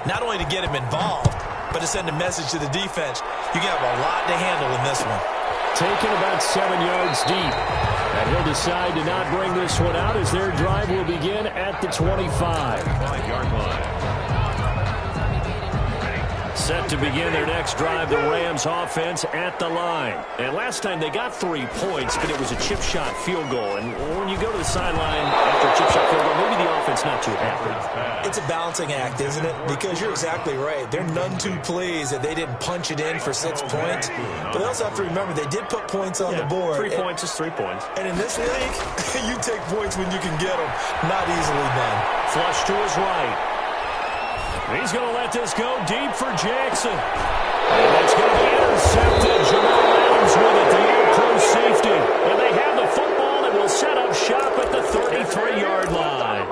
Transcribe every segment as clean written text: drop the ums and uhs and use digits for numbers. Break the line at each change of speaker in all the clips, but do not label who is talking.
Not only to get him involved, but to send a message to the defense. You have a lot to handle in this one.
Taken about 7 yards deep. And he'll decide to not bring this one out as their drive will begin at the 25.
5-yard line.
Set to begin their next drive, the Rams offense at the line. And last time they got 3 points, but it was a chip shot field goal. And when you go to the sideline after a chip shot field goal, maybe the offense not too happy.
It's a balancing act, isn't it? Because you're exactly right. They're none too pleased that they didn't punch it in for 6 points. But they also have to remember they did put points on the board.
3 points is 3 points.
And in this league, you take points when you can get them. Not easily done.
Flush to his right. He's going to let this go deep for Jackson. And it's going to be intercepted. Jamal Adams with it, the all-pro safety. And they have the football and will set up shop at the 33-yard line.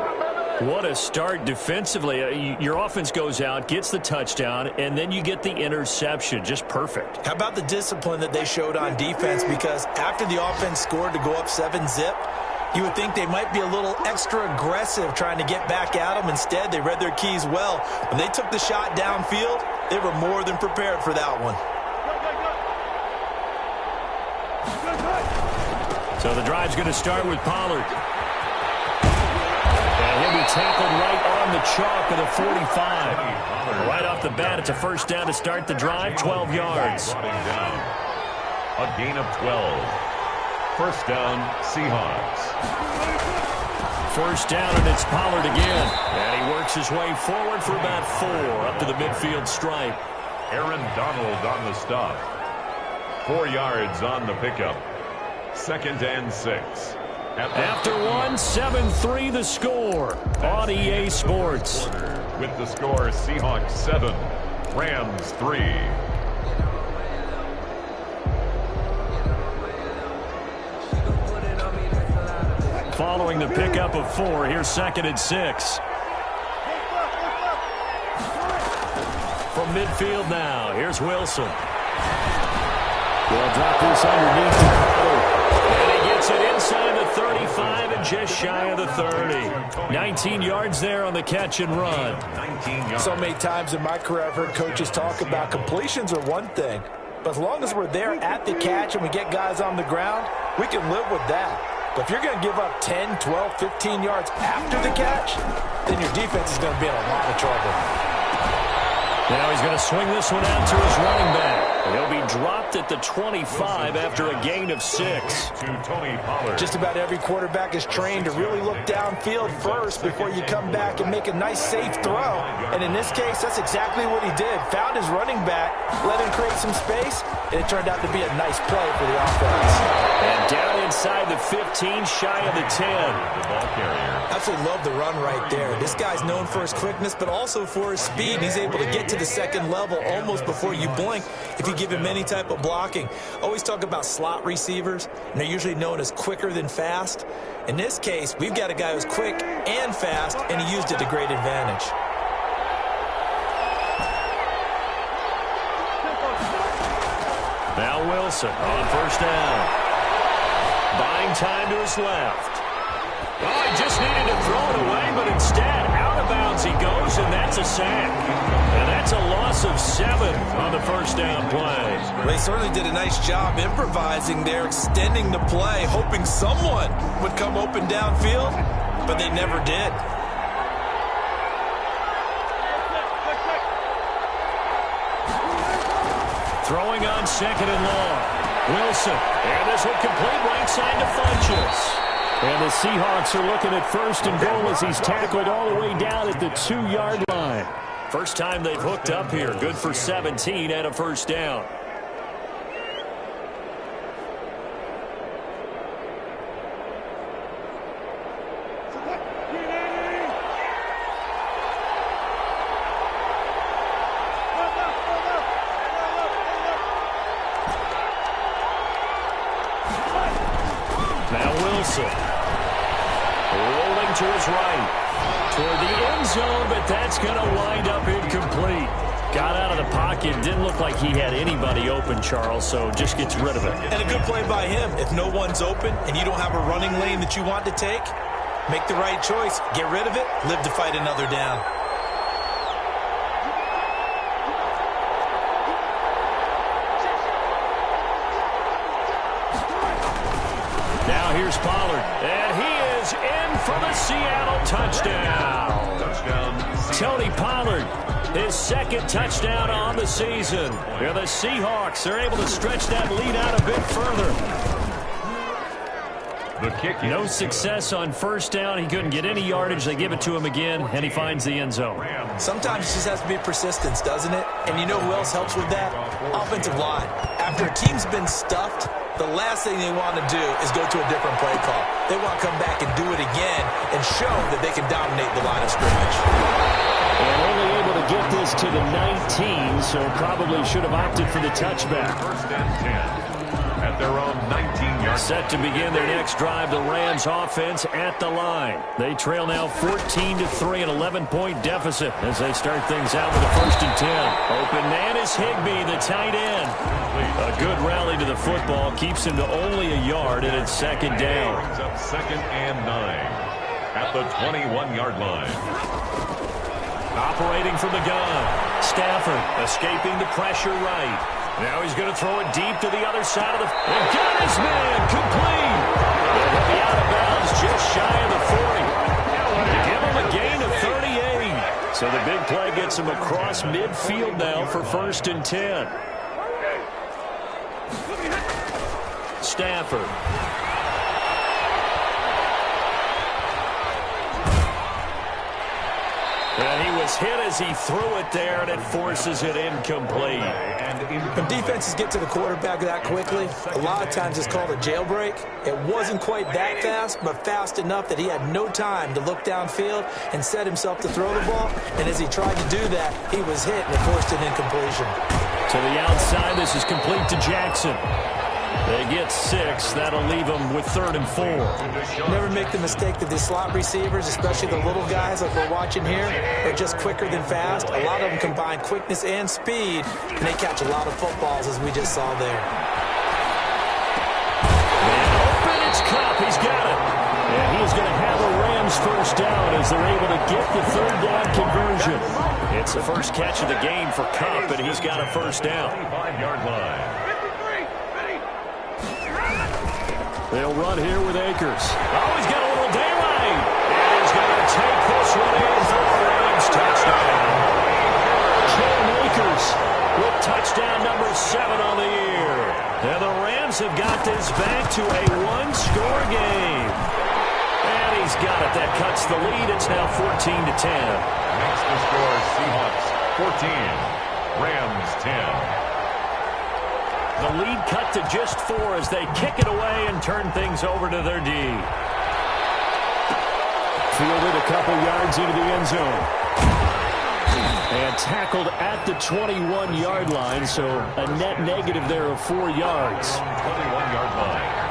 What a start defensively. Your offense goes out, gets the touchdown, and then you get the interception. Just perfect.
How about the discipline that they showed on defense? Because after the offense scored to go up 7-zip, you would think they might be a little extra aggressive trying to get back at them. Instead, they read their keys well. When they took the shot downfield, they were more than prepared for that one.
So the drive's going to start with Pollard. And he'll be tackled right on the chalk of the 45. Right off the bat, it's a first down to start the drive, 12 yards.
A gain of 12. First down, Seahawks.
First down, and it's Pollard again. And he works his way forward for about 4 up to the midfield stripe.
Aaron Donald on the stop. 4 yards on the pickup. 2nd and 6.
After 1, 7-3 the score on EA Sports.
With the score, Seahawks 7, Rams 3.
Following the pickup of 4, here's 2nd and 6. From midfield now, here's Wilson. They'll drop this underneath to Pollard. And he gets it inside the 35 and just shy of the 30. 19 yards there on the catch and run.
19 yards.
So many times in my career I've heard coaches talk about completions are one thing. But as long as we're there at the catch and we get guys on the ground, we can live with that. But if you're going to give up 10, 12, 15 yards after the catch, then your defense is going to be in a lot of trouble.
Now he's going to swing this one out to his running back. He'll be dropped at the 25 after a gain of 6.
To Tony Pollard.
Just about every quarterback is trained to really look downfield first before you come back and make a nice, safe throw. And in this case, that's exactly what he did. Found his running back, let him create some space, and it turned out to be a nice play for the offense.
And down inside the 15, shy of the 10.
The ball carrier.
Absolutely love the run right there. This guy's known for his quickness, but also for his speed. He's able to get to the second level almost before you blink if you give him any type of blocking. Always talk about slot receivers, and they're usually known as quicker than fast. In this case, we've got a guy who's quick and fast, and he used it to great advantage.
Now Wilson on first down. Buying time to his left. Oh, he just needed to throw it away, but instead, out of bounds he goes, and that's a sack. And that's a loss of 7 on the first down play.
Well, he certainly did a nice job improvising there, extending the play, hoping someone would come open downfield, but they never did.
Throwing on 2nd and long. Wilson, and this one complete right side to Funchess. And the Seahawks are looking at 1st and goal as he's tackled all the way down at the 2-yard line. First time they've hooked up here. Good for 17 and a first down. Rolling to his right. Toward the end zone, but that's going to wind up incomplete. Got out of the pocket. Didn't look like he had anybody open, Charles, so just gets rid of it.
And a good play by him. If no one's open and you don't have a running lane that you want to take, make the right choice. Get rid of it. Live to fight another down.
here's Pollard. And he is in for the Seattle touchdown. Tony Pollard, his second touchdown on the season. Yeah, the Seahawks are able to stretch that lead out a bit further.
The kick is
no success on first down. He couldn't get any yardage. They give it to him again, and he finds the end zone.
Sometimes it just has to be persistence, doesn't it? And you know who else helps with that? Offensive line. After a team's been stuffed, the last thing they want to do is go to a different play call. They want to come back and do it again and show that they can dominate the line of scrimmage.
And only able to get this to the 19, so probably should have opted for the touchback.
First and 10 at their own 19-yard.
Set to begin their next drive, the Rams offense at the line. They trail now 14-3, an 11-point deficit as they start things out with a first and 10. Open man is Higbee, the tight end. A good rally to the football keeps him to only a yard, and it's second down.
Brings up second and 9 at the 21-yard line.
Operating from the gun. Stafford escaping the pressure right. Now he's going to throw it deep to the other side of the... And got his man complete. And he'll be out of bounds just shy of the 40. Give him a gain of 38. So the big play gets him across midfield now for first and 10. Stafford. And he was hit as he threw it there, and it forces it incomplete.
When defenses get to the quarterback that quickly, a lot of times it's called a jailbreak. It wasn't quite that fast, but fast enough that he had no time to look downfield and set himself to throw the ball. And as he tried to do that, he was hit, and it forced an incompletion.
To the outside, this is complete to Jackson. They get 6. That'll leave them with 3rd and 4.
Never make the mistake that the slot receivers, especially the little guys like we're watching here, are just quicker than fast. A lot of them combine quickness and speed, and they catch a lot of footballs, as we just saw there.
And open, it's Cup. He's got it. And he's going to have a Rams first down as they're able to get the 3rd down conversion. It's the first catch of the game for Cup, and he's got a first down.
5-yard line.
They'll run here with Akers. Oh, he's got a little daylight. And he's going to take this one in for the Rams touchdown. Cam Akers with touchdown number 7 on the year. And the Rams have got this back to a 1-score game. And he's got it. That cuts the lead. It's now 14-10.
Next to score, Seahawks 14, Rams 10.
The lead cut to just 4 as they kick it away and turn things over to their D. Fielded a couple yards into the end zone. And tackled at the 21-yard line, so a net negative there of 4 yards.
21-yard line.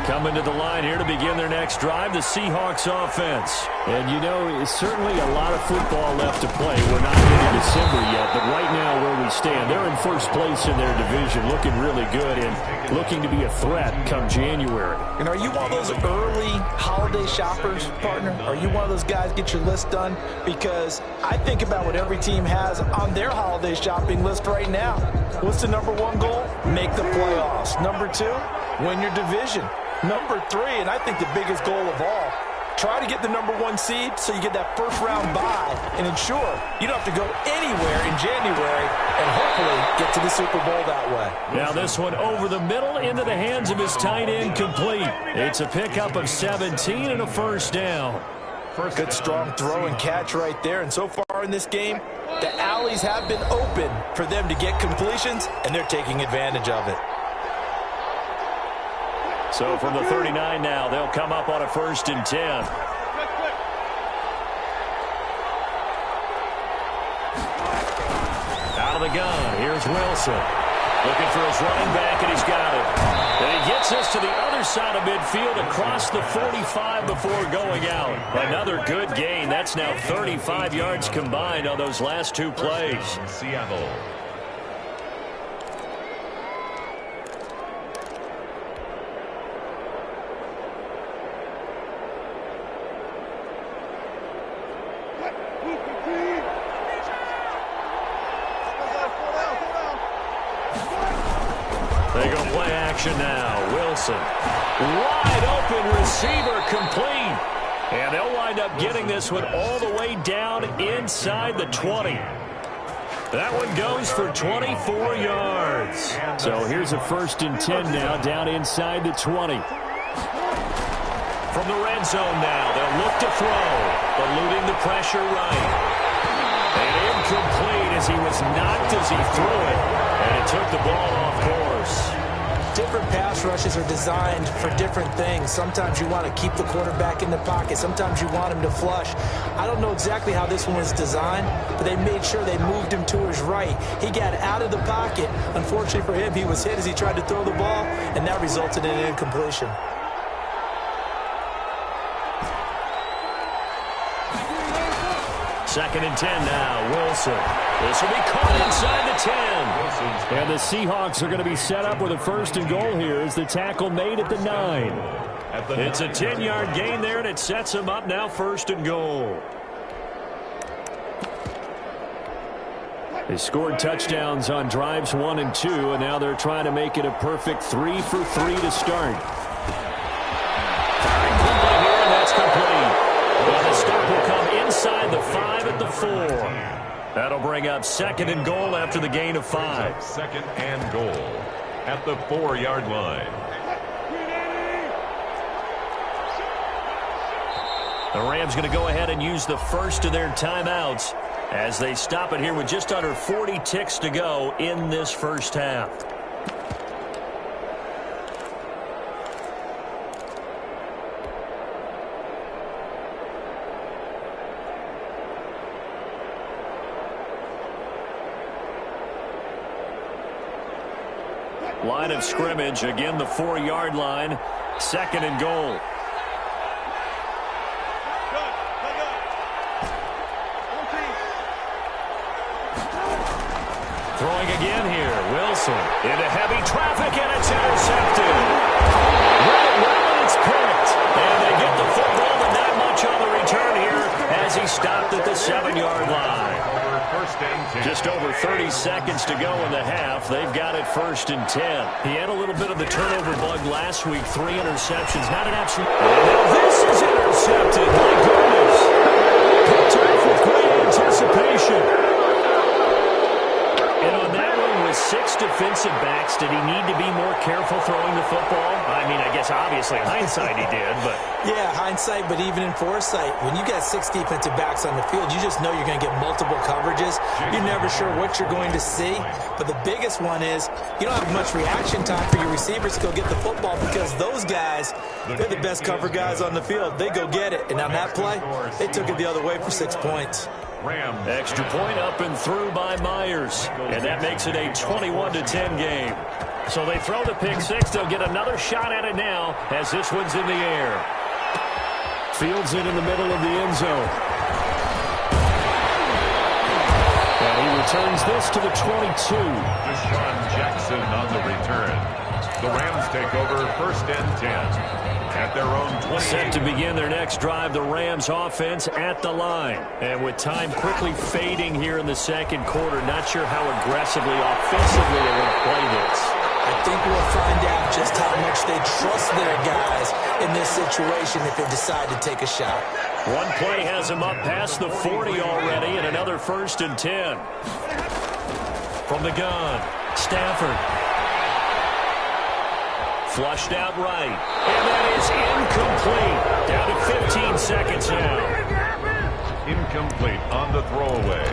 Coming to the line here to begin their next drive, the Seahawks offense. And, you know, it's certainly a lot of football left to play. We're not into December yet, but right now where we stand, they're in first place in their division, looking really good and looking to be a threat come January.
And are you one of those early holiday shoppers, partner? Are you one of those guys get your list done? Because I think about what every team has on their holiday shopping list right now. What's the number 1 goal? Make the playoffs. Number 2, win your division. Number 3, and I think the biggest goal of all, try to get the number 1 seed so you get that first-round bye and ensure you don't have to go anywhere in January and hopefully get to the Super Bowl that way.
Now this one over the middle into the hands of his tight end complete. It's a pickup of 17 and a first down.
Good strong throw and catch right there. And so far in this game, the alleys have been open for them to get completions, and they're taking advantage of it.
So from the 39 now, they'll come up on a first and 10. Out of the gun, here's Wilson. Looking for his running back, and he's got it. And he gets us to the other side of midfield across the 45 before going out. Another good gain. That's now 35 yards combined on those last 2 plays.
Seattle.
action now. Wilson. Wide open receiver complete. And they'll wind up getting this one all the way down inside the 20. That one goes for 24 yards. So here's a 1st and 10 now down inside the 20. From the red zone now, they'll look to throw. Eluding the pressure right. And incomplete as he was knocked as he threw it. And it took the ball off course.
Different pass rushes are designed for different things. Sometimes you want to keep the quarterback in the pocket. Sometimes you want him to flush. I don't know exactly how this one was designed, but they made sure they moved him to his right. He got out of the pocket. Unfortunately for him, he was hit as he tried to throw the ball, and that resulted in an incompletion.
Second and 10 now, Wilson. This will be caught inside the 10. And the Seahawks are going to be set up with a 1st and goal here as the tackle made at the 9. It's a 10-yard gain there, and it sets them up now 1st and goal. They scored touchdowns on drives 1 and 2, and now they're trying to make it a perfect 3 for 3 to start. Firing quickly here, and that's complete. Well, the stop will come inside the 5 at the 4. That'll bring up 2nd and goal after the gain of 5.
2nd and goal at the 4-yard line.
The Rams going to go ahead and use the first of their timeouts as they stop it here with just under 40 ticks to go in this first half. Line of scrimmage, again the 4-yard line, 2nd and goal. Throwing again here, Wilson into heavy traffic, and it's intercepted. Right when it's picked, and they get the football, but not much on the return here as he stopped at the 7-yard line. Just over 30 seconds to go in the half. They've got it 1st and 10. He had a little bit of the turnover bug last week. 3 interceptions. Not an absolute... And now this is intercepted. My goodness. Picked off with great anticipation. And on that one, with 6 defensive backs, did he need to be more careful throwing the football? I mean, I guess obviously in hindsight he did, but...
Yeah, hindsight, but even in foresight, when you got 6 defensive backs on the field, you just know you're going to get multiple coverages. You're never sure what you're going to see. But the biggest one is you don't have much reaction time for your receivers to go get the football because those guys, they're the best cover guys on the field. They go get it. And on that play, they took it the other way for 6 points.
Extra point up and through by Myers. And that makes it a 21-10 game. So they throw the pick 6. They'll get another shot at it now as this one's in the air. Fields it in the middle of the end zone. And he returns this to the 22.
Deshaun Jackson on the return. The Rams take over 1st and 10. At their own 28.
Set to begin their next drive, the Rams offense at the line. And with time quickly fading here in the 2nd quarter, not sure how aggressively, offensively they will play this.
I think we'll find out just how much they trust their guys in this situation if they decide to take a shot.
One play has them up past the 40 already, and another 1st and 10. From the gun, Stafford. Flushed out right. And that is incomplete. Down to 15 seconds now.
Incomplete on the throwaway.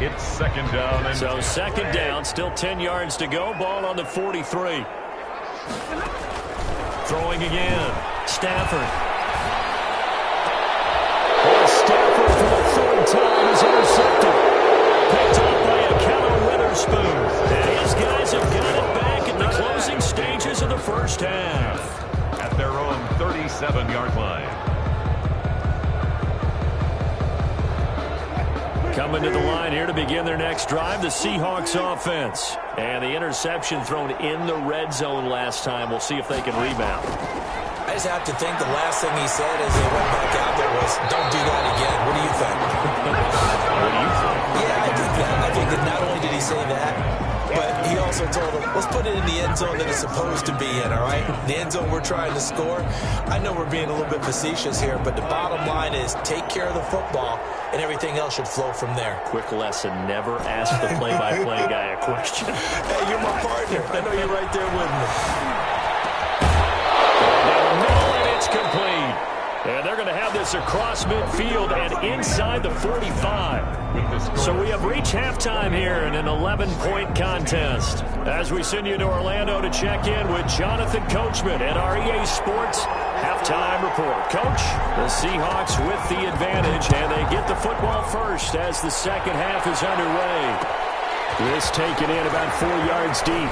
It's 2nd down. And
so 2nd down, still 10 yards to go. Ball on the 43. Throwing again. Stafford. And Stafford for the 3rd time is intercepted. Picked up by a Keller Witherspoon. And his guys have got it back in the closing stages of the first half.
At their own 37-yard line.
Coming to the line here to begin their next drive, the Seahawks offense. And the interception thrown in the red zone last time. We'll see if they can rebound.
I just have to think the last thing he said as they went back out there was, don't do that again. What do you think?
What do you think?
Yeah, I think that. I think that not only did he say that, but he also told them, let's put it in the end zone that it's supposed to be in, all right? The end zone we're trying to score. I know we're being a little bit facetious here, but the bottom line is take care of the football, and everything else should flow from there.
Quick lesson, never ask the play-by-play guy a question.
Hey, you're my partner. I know you're right there with me.
Down the middle, and it's complete. And they're going to have this across midfield and inside the 45. So we have reached halftime here in an 11-point contest. As we send you to Orlando to check in with Jonathan Coachman at our EA Sports Halftime Report. Coach, the Seahawks with the advantage, and they get the football first as the second half is underway. This taken in about 4 yards deep.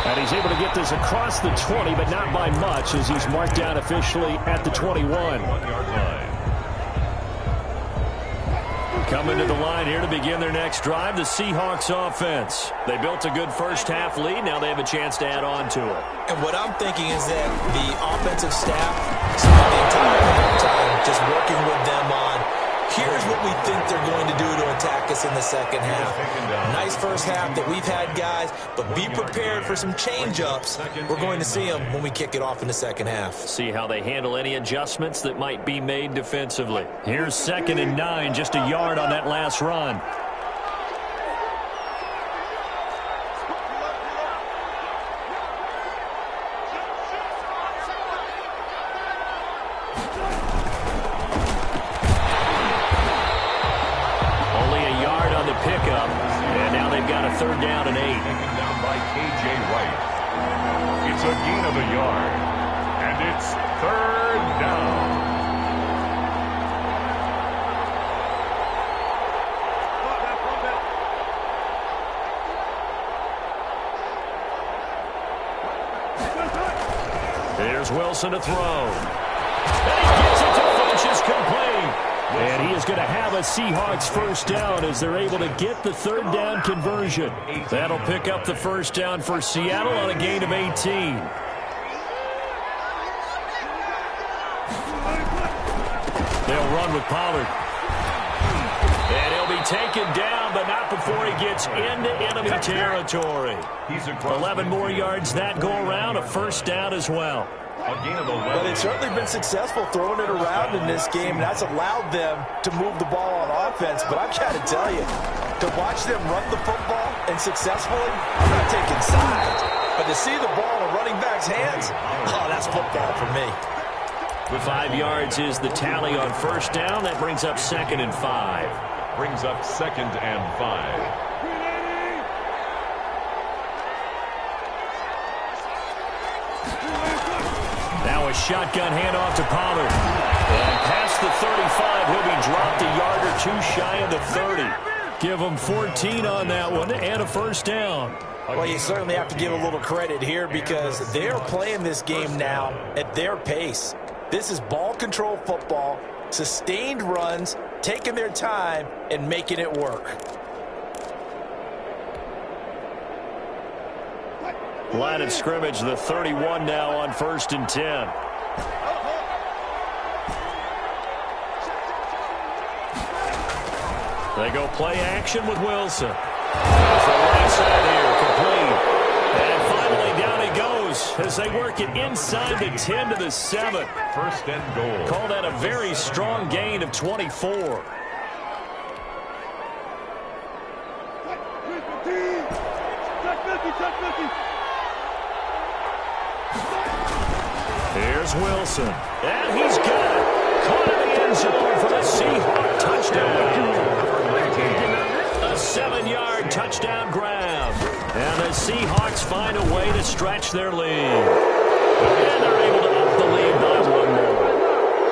And he's able to get this across the 20, but not by much, as he's marked down officially at the 21. Coming to the line here to begin their next drive, the Seahawks offense. They built a good first-half lead. Now they have a chance to add on to it.
And what I'm thinking is that the offensive staff spent the entire halftime just working with them on, here's what we think they're going to do to attack us in the second half. Nice first half that we've had, guys, but be prepared for some change-ups. We're going to see them when we kick it off in the second half.
See how they handle any adjustments that might be made defensively. Here's 2nd and 9, just a yard on that last run. Pickup, and now they've got a 3rd down and 8.
Taken down by K.J. Wright. It's a gain of a yard, and it's 3rd down.
Here's Wilson to throw. And he gets it to Funchess complete. And he is going to have a Seahawks first down as they're able to get the 3rd down conversion. That'll pick up the first down for Seattle on a gain of 18. They'll run with Pollard. And he'll be taken down, but not before he gets into enemy territory. 11 more yards that go around, a first down as well.
But it's certainly been successful throwing it around in this game, and that's allowed them to move the ball on offense. But I've got to tell you, to watch them run the football and successfully, I'm not taking sides. But to see the ball in a running back's hands, oh, that's football for me.
5 yards is the tally on first down. That brings up 2nd and 5.
Brings up 2nd and 5.
Now a shotgun handoff to Pollard. And past the 35, he'll be dropped a yard or 2 shy of the 30. Give him 14 on that one and a first down.
Well, you certainly have to give a little credit here because they're playing this game now at their pace. This is ball control football, sustained runs, taking their time, and making it work.
Line of scrimmage, the 31 now on 1st and 10. They go play action with Wilson. There's the right side here, complete. And finally down he goes as they work it inside the 10 to the 7.
1st and goal.
Call that a very strong gain of 24. Here's Wilson. And he's got it. Caught in the end zone for the Seahawks touchdown. A 7-yard touchdown grab. And the Seahawks find a way to stretch their lead. And they're able to up the lead by 1 more.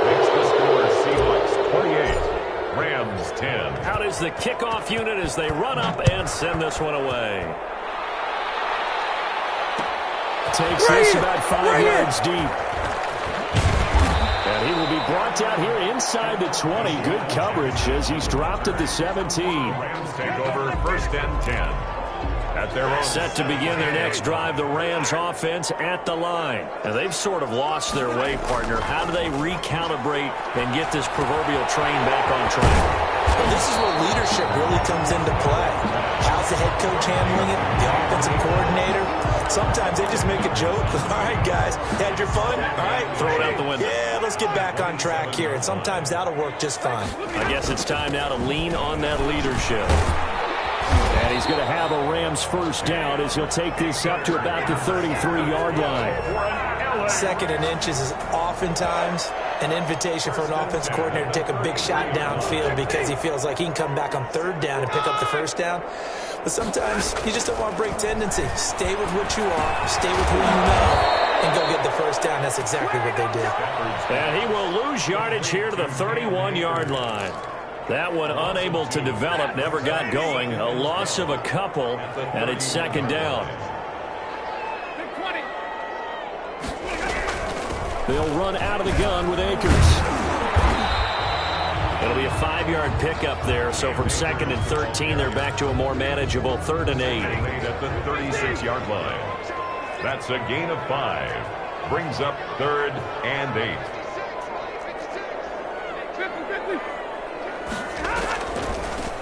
Makes the score Seahawks 28, Rams 10.
Out is the kickoff unit as they run up and send this one away. Takes this about 5 yards deep. And he will be brought down here inside the 20. Good coverage as he's dropped at the 17.
Rams take over 1st and 10. At their own
set to begin their next drive, the Rams offense at the line. And they've sort of lost their way, partner. How do they recalibrate and get this proverbial train back on track?
Well, this is where leadership really comes into play. How's the head coach handling it? The offensive coordinator? Sometimes they just make a joke. All right, guys, had your fun? All right.
Throw it out the window.
Yeah, let's get back on track here. And sometimes that'll work just fine.
I guess it's time now to lean on that leadership. And he's going to have a Rams first down as he'll take this up to about the 33-yard line.
Second and inches is oftentimes an invitation for an offensive coordinator to take a big shot downfield because he feels like he can come back on third down and pick up the first down. But sometimes you just don't want to break tendency. Stay with what you are, stay with who you know, and go get the first down. That's exactly what they did.
And he will lose yardage here to the 31-yard line. That one unable to develop, never got going. A loss of a couple, and it's second down. They'll run out of the gun with Akers. It'll be a 5-yard pickup there, so from second and 13, they're back to a more manageable 3rd and 8.
At the 36-yard line. That's a gain of 5. Brings up 3rd and 8.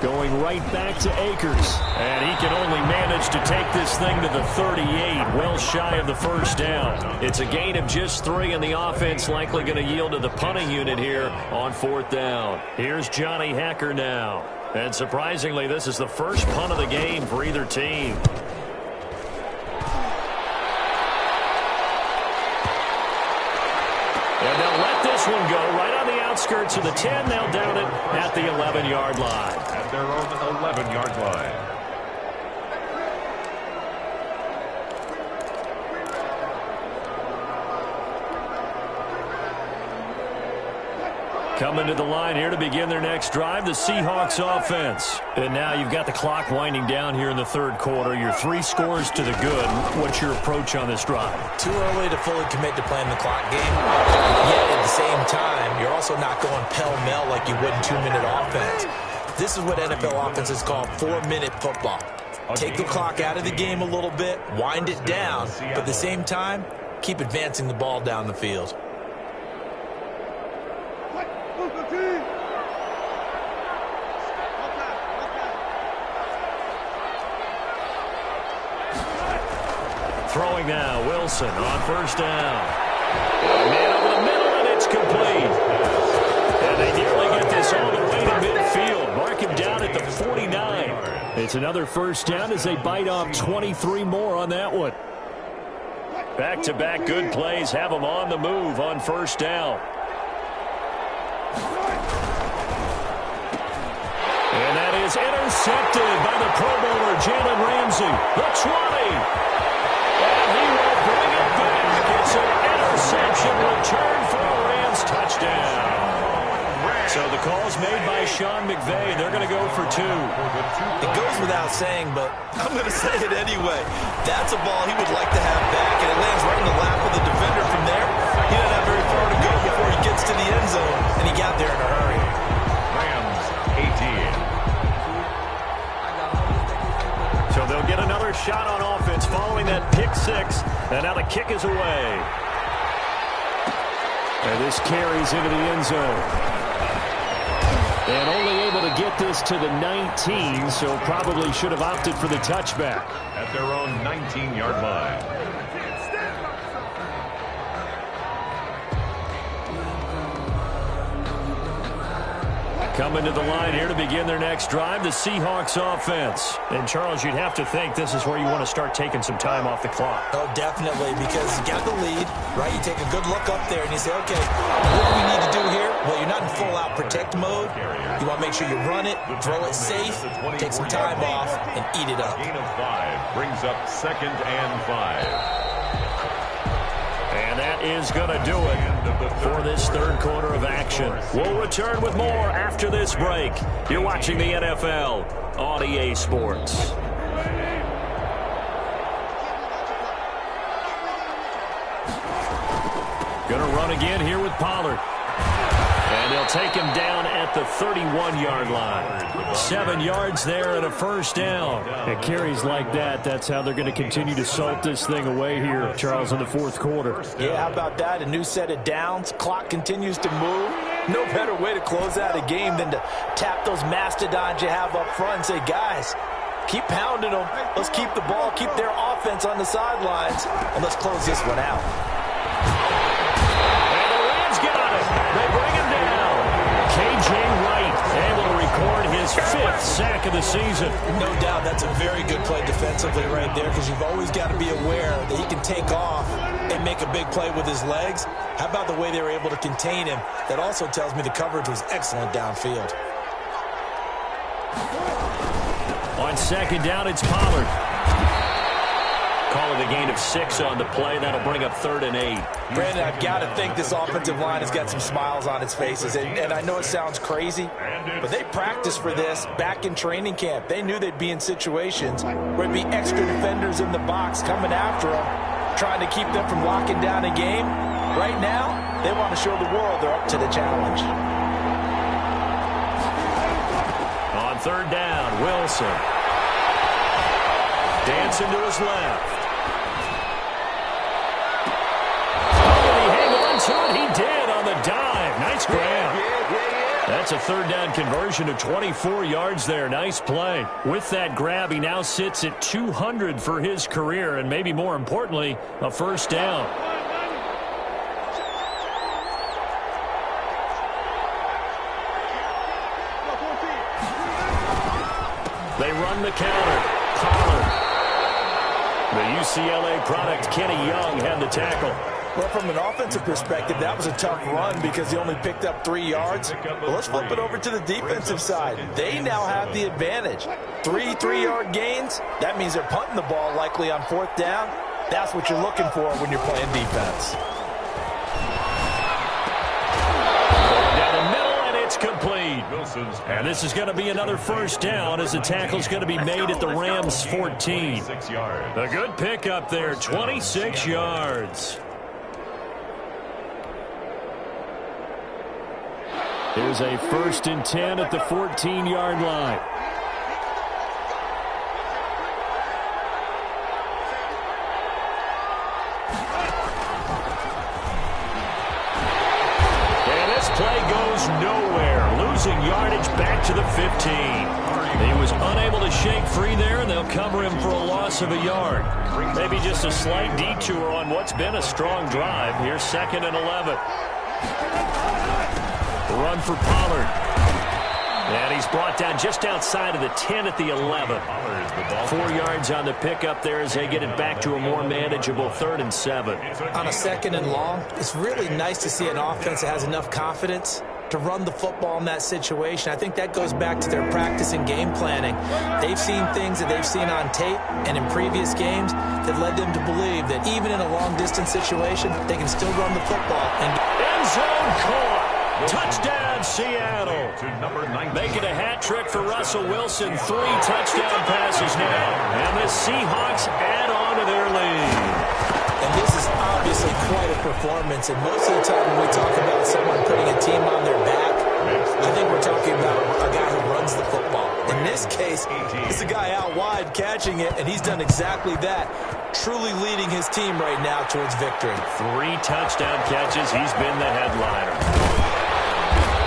Going right back to Akers. And he can only manage to take this thing to the 38, well shy of the first down. It's a gain of just 3, and the offense likely going to yield to the punting unit here on 4th down. Here's Johnny Hekker now. And surprisingly, this is the first punt of the game for either team. And they'll let this one go right on the outskirts of the 10. They'll down it at the 11-yard line.
At their own 11-yard line.
Coming to the line here to begin their next drive, the Seahawks offense. And now you've got the clock winding down here in the 3rd quarter. You're 3 scores to the good. What's your approach on this drive?
Too early to fully commit to playing the clock game. Yet at the same time, you're also not going pell-mell like you would in 2-minute offense. This is what NFL offenses call 4-minute football. Take the clock out of the game a little bit, wind it down, but at the same time, keep advancing the ball down the field.
Throwing now, Wilson on first down. Man over the middle, and it's complete. And they nearly get this all the way to midfield. Mark him down at the 49. It's another first down as they bite off 23 more on that one. Back-to-back good plays have them on the move on first down. And that is intercepted by the Pro Bowler Jalen Ramsey. The 20. And he will bring it back. It's an interception return for a Rams touchdown. So the call's made by Sean McVay. They're going to go for 2.
It goes without saying, but I'm going to say it anyway. That's a ball he would like to have back, and it lands right in the lap of the defender from there. He doesn't have very far to go before he gets to the end zone, and he got there in a hurry.
Rams 18.
So they'll get another shot on offense following that pick 6. And now the kick is away. And this carries into the end zone. And only able to get this to the 19, so probably should have opted for the touchback.
At their own 19-yard line.
Coming to the line here to begin their next drive, the Seahawks offense. And, Charles, you'd have to think this is where you want to start taking some time off the clock.
Oh, definitely, because you got the lead, right? You take a good look up there and you say, okay, what do we need to do here? Well, you're not in full-out protect mode. You want to make sure you run it, throw it safe, take some time off, and eat it up.
Gain of 5 brings up 2nd and 5.
And that is going to do it for this 3rd quarter of action. We'll return with more after this break. You're watching the NFL on EA Sports. Going to run again here with Pollard. And And they'll take him down at the 31-yard line. 7 yards there and a first down.
And carries like that, that's how they're going to continue to salt this thing away here, Charles, in the fourth quarter.
Yeah, how about that? A new set of downs. Clock continues to move. No better way to close out a game than to tap those mastodons you have up front and say, guys, keep pounding them. Let's keep the ball, keep their offense on the sidelines, and let's close this one out.
And the Rams got it. They bring him down. K.J. Wright able to record his 5th sack of the season.
No doubt that's a very good play defensively right there, because you've always got to be aware that he can take off and make a big play with his legs. How about the way they were able to contain him? That also tells me the coverage was excellent downfield.
On second down, it's Pollard. Call it a gain of 6 on the play. That'll bring up 3rd and 8.
Brandon, I've got to think this offensive line has got some smiles on its faces. And I know it sounds crazy, but they practiced for this back in training camp. They knew they'd be in situations where it'd be extra defenders in the box coming after them, trying to keep them from locking down a game. Right now, they want to show the world they're up to the challenge.
On 3rd down, Wilson. Dancing to his left. To it, he did on the dive. Nice grab. That's a 3rd down conversion of 24 yards there. Nice play. With that grab, he now sits at 200 for his career, and maybe more importantly, a first down. They run the counter. Pollard. The UCLA product, Kenny Young, had the tackle.
Well, from an offensive perspective, that was a tough run because he only picked up 3 yards. Well, let's flip it over to the defensive side. They now have the advantage. 3 3-yard gains. That means they're punting the ball likely on 4th down. That's what you're looking for when you're playing defense.
Down the middle, and it's complete. And this is going to be another first down as the tackle's going to be made at the Rams' 14. A good pickup there, 26 yards.
There's a 1st and 10 at the 14-yard line.
And this play goes nowhere. Losing yardage back to the 15. He was unable to shake free there, and they'll cover him for a loss of a yard. Maybe just a slight detour on what's been a strong drive. Here's 2nd and 11. Run for Pollard. And he's brought down just outside of the 10 at the 11. 4 yards on the pickup there as they get it back to a more manageable 3rd and 7.
On a 2nd and long, it's really nice to see an offense that has enough confidence to run the football in that situation. I think that goes back to their practice and game planning. They've seen things that they've seen on tape and in previous games that led them to believe that even in a long-distance situation, they can still run the football. And
end zone caught. Touchdown, Seattle. Making a hat trick for Russell Wilson. 3 touchdown passes now. And the Seahawks add on to their lead.
And this is obviously quite a performance. And most of the time when we talk about someone putting a team on their back, I think we're talking about a guy who runs the football. In this case, it's a guy out wide catching it, and he's done exactly that. Truly leading his team right now towards victory.
3 touchdown catches. He's been the headliner.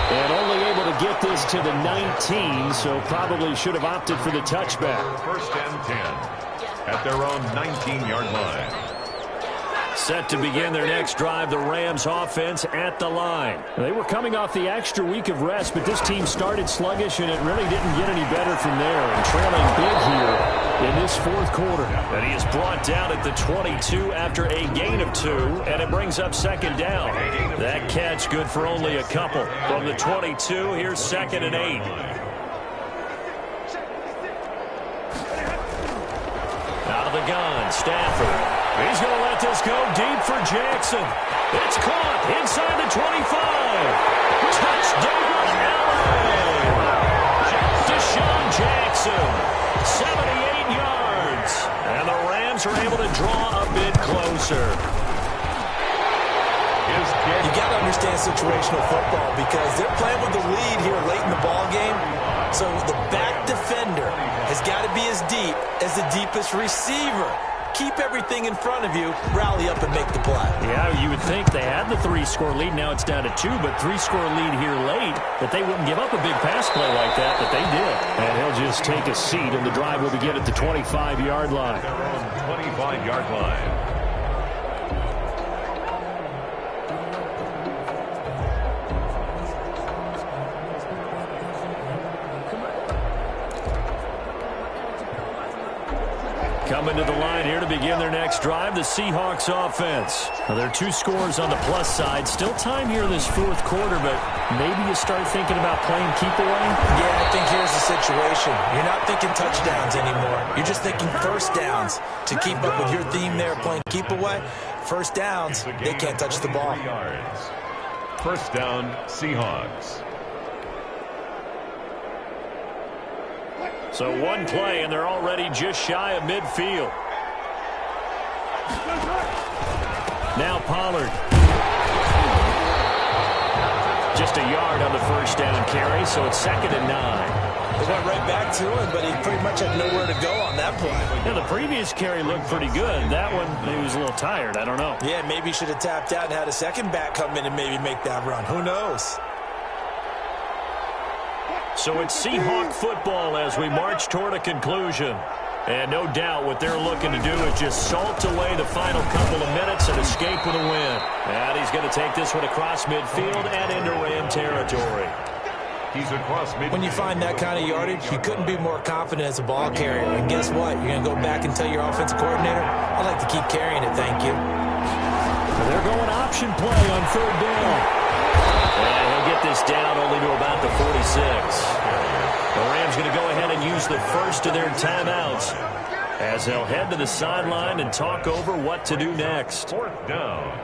And only able to get this to the 19, so probably should have opted for the touchback.
1st and 10 at their own 19-yard line.
Set to begin their next drive, the Rams offense at the line.
They were coming off the extra week of rest, but this team started sluggish, and it really didn't get any better from there. And trailing big here in this 4th quarter.
And he is brought down at the 22 after a gain of 2, and it brings up 2nd down. That catch good for only a couple. From the 22, here's 2nd and 8. Out of the gun, Stafford. He's going to let this go deep for Jackson. It's caught inside the 25. Touchdown, LA. Deshaun Jackson, 78 yards. And the Rams are able to draw a bit closer.
You got to understand situational football because they're playing with the lead here late in the ball game. So the back defender has got to be as deep as the deepest receiver. Keep everything in front of you, rally up and make the play.
Yeah, you would think they had the 3-score lead. Now it's down to 2, but 3-score lead here late, that they wouldn't give up a big pass play like that, but they did. And he'll just take a seat, and the drive will begin at the 25-yard line.
Their own 25-yard line.
Coming to the line here to begin their next drive, the Seahawks offense. Now, there are 2 scores on the plus side. Still time here in this fourth quarter, but maybe you start thinking about playing keep away?
Yeah, I think here's the situation. You're not thinking touchdowns anymore. You're just thinking first downs. To keep up with your theme there, playing keep away, first downs, they can't touch the ball.
First down, Seahawks.
So one play, and they're already just shy of midfield. Now Pollard. Just a yard on the first down carry, so it's 2nd and 9.
They went right back to him, but he pretty much had nowhere to go on that play.
Yeah, the previous carry looked pretty good. That one, he was a little tired. I don't know.
Yeah, maybe he should have tapped out and had a second back come in and maybe make that run. Who knows?
So it's Seahawk football as we march toward a conclusion. And no doubt what they're looking to do is just salt away the final couple of minutes and escape with a win. And he's going to take this one across midfield and into Ram territory.
He's across midfield.
When you find that kind of yardage, you couldn't be more confident as a ball carrier. And guess what? You're going to go back and tell your offensive coordinator, I'd like to keep carrying it, thank you.
They're going option play on 3rd down. And he'll get this down only to about the 46. The Rams going to go ahead and use the first of their timeouts as they'll head to the sideline and talk over what to do next.
4th down.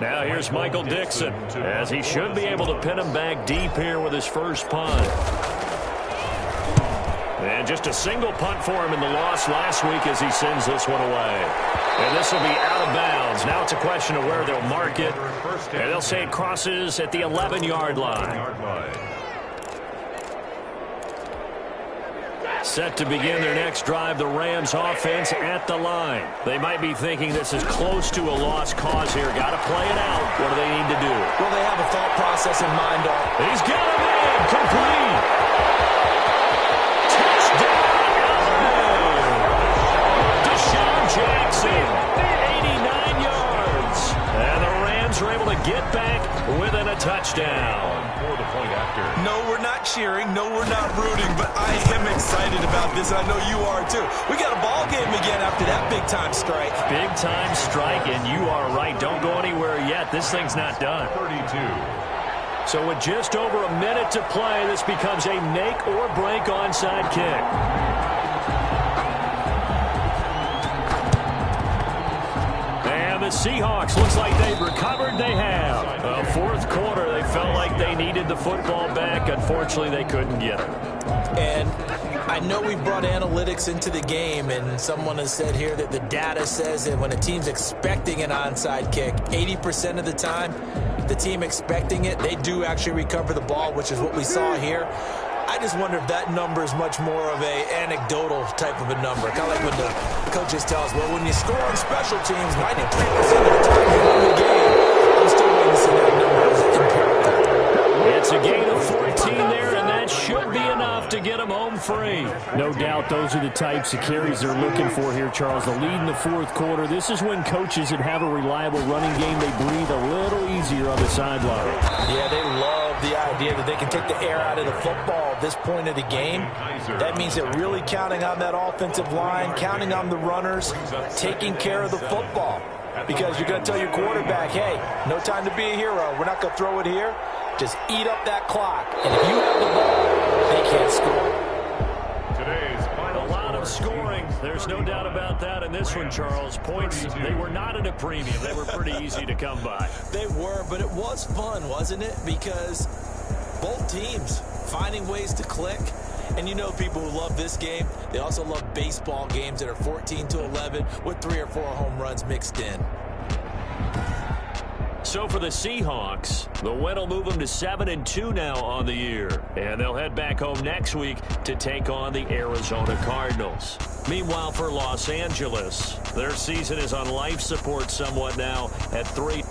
Now here's Michael Dixon as he should be able to pin him back deep here with his first punt. And just a single punt for him in the loss last week as he sends this one away. And this will be out of bounds. Now it's a question of where they'll mark it. And they'll say it crosses at the 11-yard line. Set to begin their next drive, the Rams offense at the line. They might be thinking this is close to a lost cause here. Got to play it out. What do they need to do?
Well, they have a thought process in mind.
He's got him in. Complete. Jackson, 89 yards. And the Rams are able to get back within a touchdown.
For the point after.
No, we're not cheering. No, we're not rooting. But I am excited about this. I know you are, too. We got a ball game again after that big-time strike.
Big-time strike, and you are right. Don't go anywhere yet. This thing's not done.
32.
So with just over a minute to play, this becomes a make-or-break onside kick. The Seahawks, looks like they've recovered. They have. Fourth quarter, they felt like they needed the football back. Unfortunately, they couldn't get it.
And I know we brought analytics into the game, and someone has said here that the data says that when a team's expecting an onside kick, 80% of the time, the team expecting it, they do actually recover the ball, which is what we saw here. I just wonder if that number is much more of a anecdotal type of a number. Kind of like when the coaches tell us, well, when you score on special teams, 93% of the time you win the game. I'm still waiting to see that number as empirical.
It's a gain of 14 there, and that should be enough to get them home free. No doubt those are the types of carries they're looking for here, Charles. The lead in the fourth quarter. This is when coaches that have a reliable running game, they breathe a little easier on the sideline.
Yeah, they love the idea that they can take the air out of the football at this point of the game. That means they're really counting on that offensive line, counting on the runners, taking care of the football. Because you're going to tell your quarterback, hey, no time to be a hero. We're not going to throw it here. Just eat up that clock. And if you have the ball, they can't score.
Today's final
a lot of scoring. There's no doubt about that in this one, Charles. Points, they were not at a premium. They were pretty easy to come by.
They were, but it was fun, wasn't it? Because both teams finding ways to click. And you know people who love this game, they also love baseball games that are 14-11 with 3 or 4 home runs mixed in.
So for the Seahawks, the win will move them to 7-2 now on the year. And they'll head back home next week to take on the Arizona Cardinals. Meanwhile, for Los Angeles, their season is on life support somewhat now at 3.